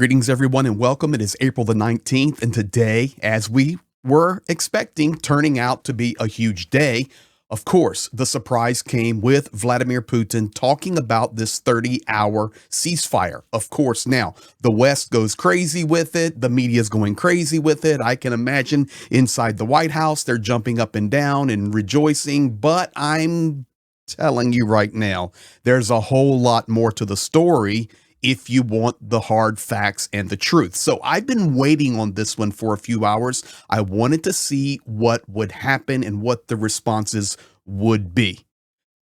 Greetings, everyone, and welcome. It is April the 19th, and today, as we were expecting, turning out to be a huge day. Of course, the surprise came with Vladimir Putin talking about this 30-hour ceasefire. Of course, now, the West goes crazy with it. The media is going crazy with it. I can imagine inside the White House, they're jumping up and down and rejoicing, but I'm telling you right now, there's a whole lot more to the story if you want the hard facts and the truth. So I've been waiting on this one for a few hours. I wanted to see what would happen and what the responses would be.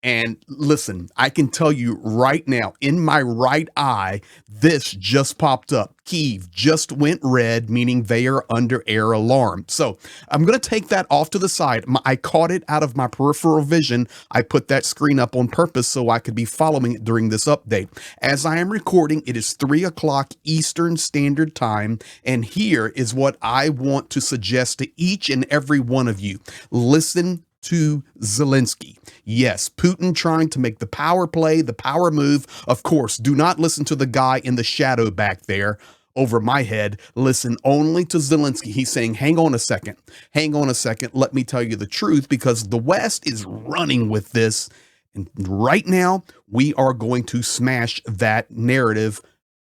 And listen, I can tell you right now, in my right eye, this just popped up. Kyiv just went red, meaning they are under air alarm. So I'm going to take that off to the side. I caught it out of my peripheral vision. I put that screen up on purpose so I could be following it during this update. As I am recording, it is 3 o'clock Eastern Standard Time. And here is what I want to suggest to each and every one of you. Listen to Zelenskyy. Yes, Putin trying to make the power play, the power move. Of course, do not listen to the guy in the shadow back there over my head. Listen only to Zelenskyy. He's saying, hang on a second. Hang on a second. Let me tell you the truth, because the West is running with this. And right now, we are going to smash that narrative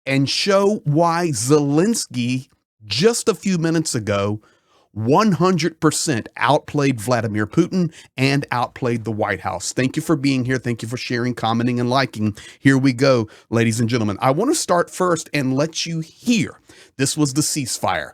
and show why Zelenskyy, just a few minutes ago, 100% outplayed Vladimir Putin and outplayed the White House. Thank you for being here. Thank you for sharing, commenting, and liking. Here we go, ladies and gentlemen. I want to start first and let you hear. This was the ceasefire.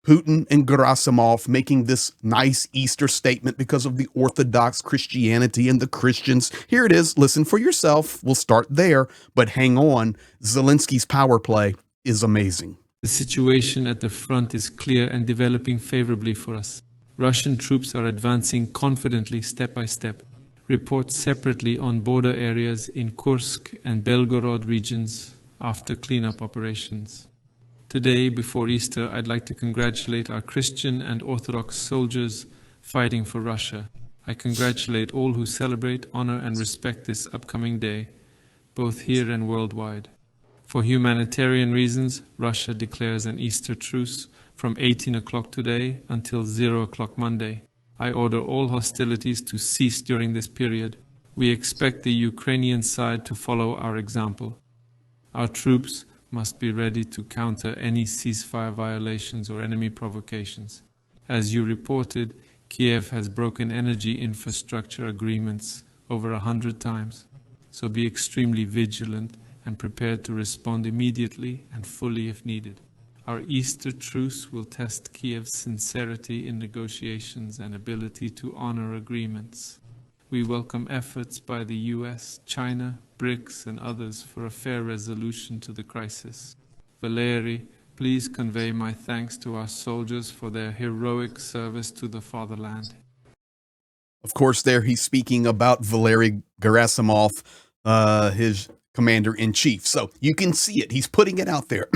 Putin and Gerasimov making this nice Easter statement because of the Orthodox Christianity and the Christians. Here it is. Listen for yourself. We'll start there, but hang on. Zelenskyy's power play is amazing. The situation at the front is clear and developing favorably for us. Russian troops are advancing confidently step by step. Reports separately on border areas in Kursk and Belgorod regions after cleanup operations. Today, before Easter, I'd like to congratulate our Christian and Orthodox soldiers fighting for Russia. I congratulate all who celebrate, honor, and respect this upcoming day, both here and worldwide. For humanitarian reasons, Russia declares an Easter truce from 18 o'clock today until 0 o'clock Monday. I order all hostilities to cease during this period. We expect the Ukrainian side to follow our example. Our troops must be ready to counter any ceasefire violations or enemy provocations. As you reported, Kiev has broken energy infrastructure agreements over 100 times. So be extremely vigilant and prepared to respond immediately and fully if needed. Our Easter truce will test Kiev's sincerity in negotiations and ability to honor agreements. We welcome efforts by the US, China, BRICS, and others for a fair resolution to the crisis. Valery, please convey my thanks to our soldiers for their heroic service to the fatherland. Of course, there he's speaking about Valery Gerasimov, his commander-in-chief. So you can see it. He's putting it out there.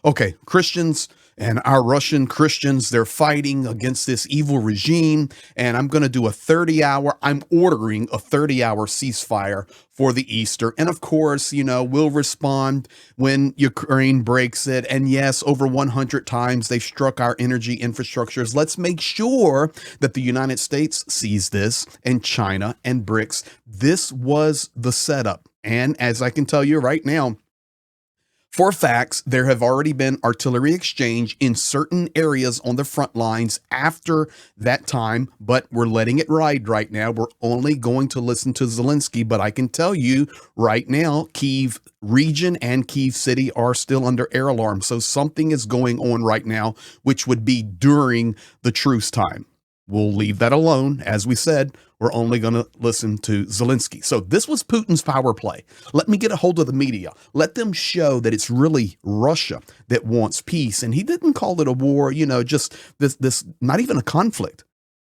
Okay, Christians and our Russian Christians, they're fighting against this evil regime. And I'm going to do I'm ordering a 30-hour ceasefire for the Easter. And of course, we'll respond when Ukraine breaks it. And yes, over 100 times they've struck our energy infrastructures. Let's make sure that the United States sees this, and China and BRICS. This was the setup. And as I can tell you right now, for facts, there have already been artillery exchange in certain areas on the front lines after that time, but we're letting it ride right now. We're only going to listen to Zelenskyy, but I can tell you right now, Kyiv region and Kyiv city are still under air alarm. So something is going on right now, which would be during the truce time. We'll leave that alone. As we said, we're only going to listen to Zelenskyy. So this was Putin's power play. Let me get a hold of the media. Let them show that it's really Russia that wants peace. And he didn't call it a war, just this not even a conflict,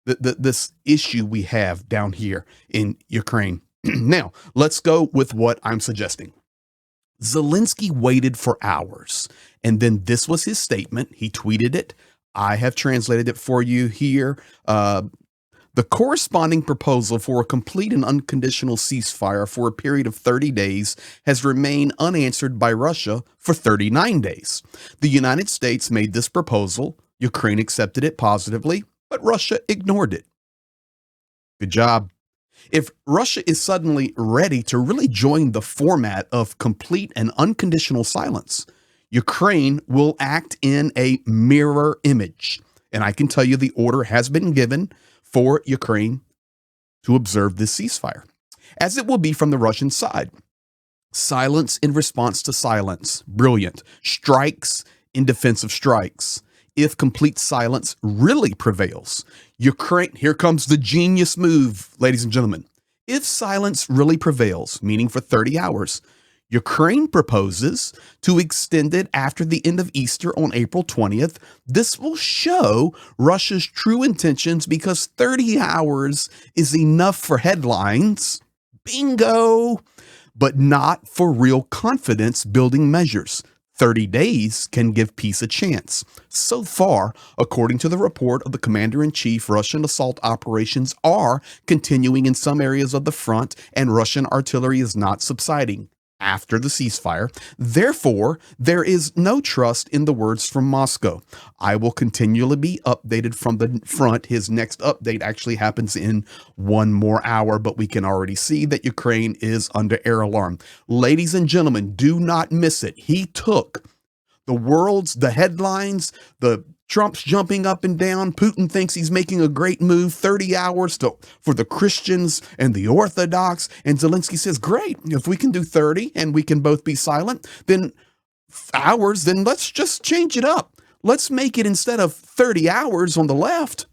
this issue we have down here in Ukraine. Now, let's go with what I'm suggesting. Zelenskyy waited for hours, and then this was his statement. He tweeted it. I have translated it for you here. The corresponding proposal for a complete and unconditional ceasefire for a period of 30 days has remained unanswered by Russia for 39 days. The United States made this proposal, Ukraine accepted it positively, but Russia ignored it. Good job. If Russia is suddenly ready to really join the format of complete and unconditional silence, Ukraine will act in a mirror image. And I can tell you the order has been given for Ukraine to observe this ceasefire, as it will be from the Russian side. Silence in response to silence. Brilliant. Strikes in defense of strikes. If complete silence really prevails, Ukraine, here comes the genius move, ladies and gentlemen. If silence really prevails, meaning for 30 hours, Ukraine proposes to extend it after the end of Easter on April 20th. This will show Russia's true intentions because 30 hours is enough for headlines. Bingo! But not for real confidence building measures. 30 days can give peace a chance. So far, according to the report of the Commander-in-Chief, Russian assault operations are continuing in some areas of the front, and Russian artillery is not subsiding after the ceasefire. Therefore, there is no trust in the words from Moscow. I will continually be updated from the front. His next update actually happens in 1 more hour, but we can already see that Ukraine is under air alarm. Ladies and gentlemen, do not miss it. He took the headlines, the Trump's jumping up and down. Putin thinks he's making a great move. 30 hours for the Christians and the Orthodox. And Zelenskyy says, great, if we can do 30 and we can both be silent, then hours, then let's just change it up. Let's make it, instead of 30 hours on the left,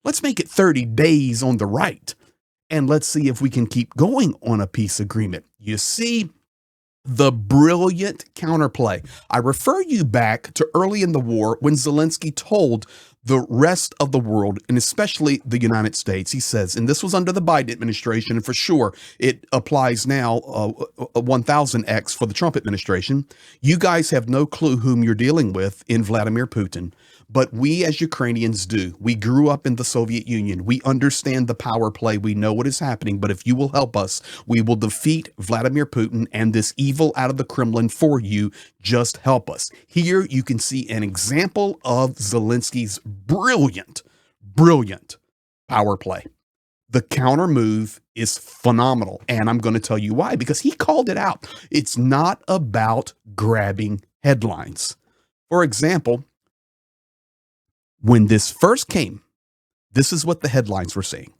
let's make it 30 days on the right. And let's see if we can keep going on a peace agreement. You see the brilliant counterplay. I refer you back to early in the war when Zelenskyy told the rest of the world, and especially the United States, he says, and this was under the Biden administration, and for sure it applies now 1000x for the Trump administration. You guys have no clue whom you're dealing with in Vladimir Putin. But we as Ukrainians do. We grew up in the Soviet Union. We understand the power play. We know what is happening. But if you will help us, we will defeat Vladimir Putin and this evil out of the Kremlin for you. Just help us. Here you can see an example of Zelenskyy's brilliant power play. The counter move is phenomenal. And I'm going to tell you why, because he called it out. It's not about grabbing headlines. For example, when this first came, this is what the headlines were saying.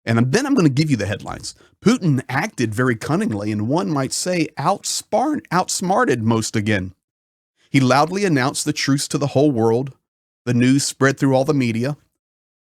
And then I'm going to give you the headlines. Putin acted very cunningly, and one might say outsmarted most again. He loudly announced the truce to the whole world. The news spread through all the media.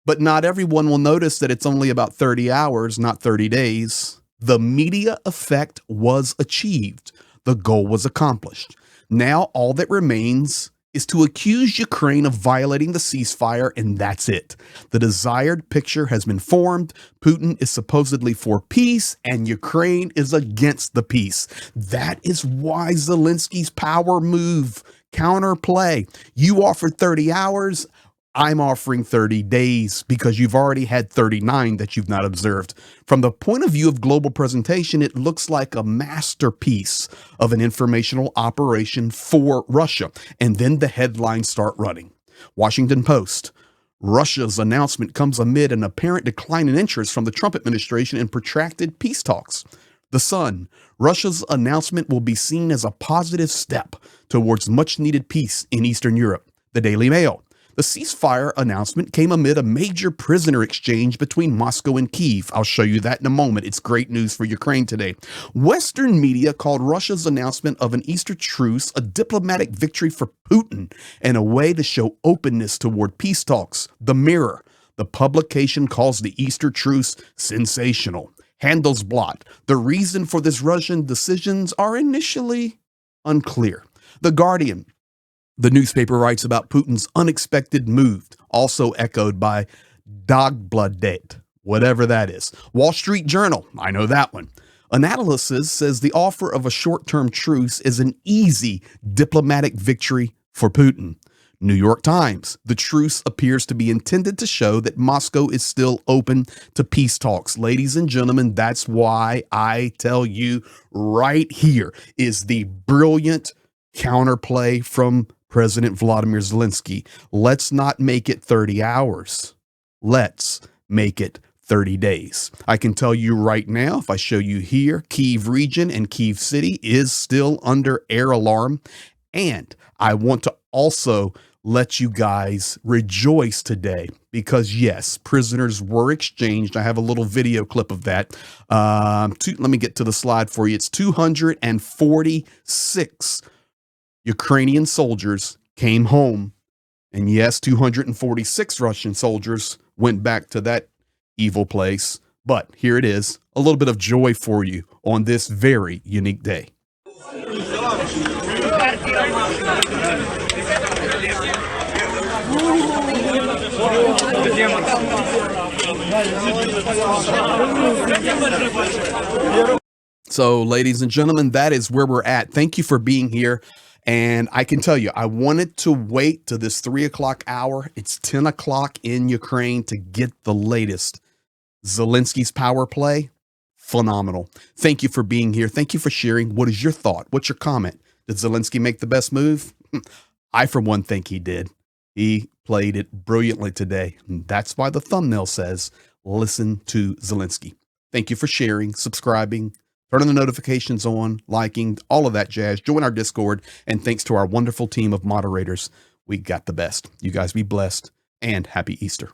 But not everyone will notice that it's only about 30 hours, not 30 days. The media effect was achieved. The goal was accomplished. Now all that remains is to accuse Ukraine of violating the ceasefire, and that's it. The desired picture has been formed. Putin is supposedly for peace, and Ukraine is against the peace. That is why Zelensky's power move, counterplay. You offered 30 hours. I'm offering 30 days because you've already had 39 that you've not observed. From the point of view of global presentation, it looks like a masterpiece of an informational operation for Russia. And then the headlines start running. Washington Post. Russia's announcement comes amid an apparent decline in interest from the Trump administration in protracted peace talks. The Sun. Russia's announcement will be seen as a positive step towards much needed peace in Eastern Europe. The Daily Mail. The ceasefire announcement came amid a major prisoner exchange between Moscow and Kyiv. I'll show you that in a moment. It's great news for Ukraine today. Western media called Russia's announcement of an Easter truce a diplomatic victory for Putin and a way to show openness toward peace talks. The Mirror. The publication calls the Easter truce sensational. Handelsblatt. The reason for this Russian decisions are initially unclear. The Guardian. The newspaper writes about Putin's unexpected move, also echoed by Dagbladet, whatever that is. Wall Street Journal, I know that one. Analysis says the offer of a short-term truce is an easy diplomatic victory for Putin. New York Times, the truce appears to be intended to show that Moscow is still open to peace talks. Ladies and gentlemen, that's why I tell you right here is the brilliant counterplay from President Vladimir Zelenskyy. Let's not make it 30 hours. Let's make it 30 days. I can tell you right now, if I show you here, Kyiv region and Kyiv city is still under air alarm. And I want to also let you guys rejoice today because, yes, prisoners were exchanged. I have a little video clip of that. Let me get to the slide for you. It's 246 Ukrainian soldiers came home. And yes, 246 Russian soldiers went back to that evil place. But here it is, a little bit of joy for you on this very unique day. So, ladies and gentlemen, that is where we're at. Thank you for being here. And I can tell you, I wanted to wait to this 3 o'clock hour. It's 10 o'clock in Ukraine to get the latest. Zelensky's power play, phenomenal. Thank you for being here. Thank you for sharing. What is your thought? What's your comment? Did Zelenskyy make the best move? I, for one, think he did. He played it brilliantly today. That's why the thumbnail says, listen to Zelenskyy. Thank you for sharing, subscribing, turning the notifications on, liking, all of that jazz. Join our Discord. And thanks to our wonderful team of moderators, we got the best. You guys be blessed and happy Easter.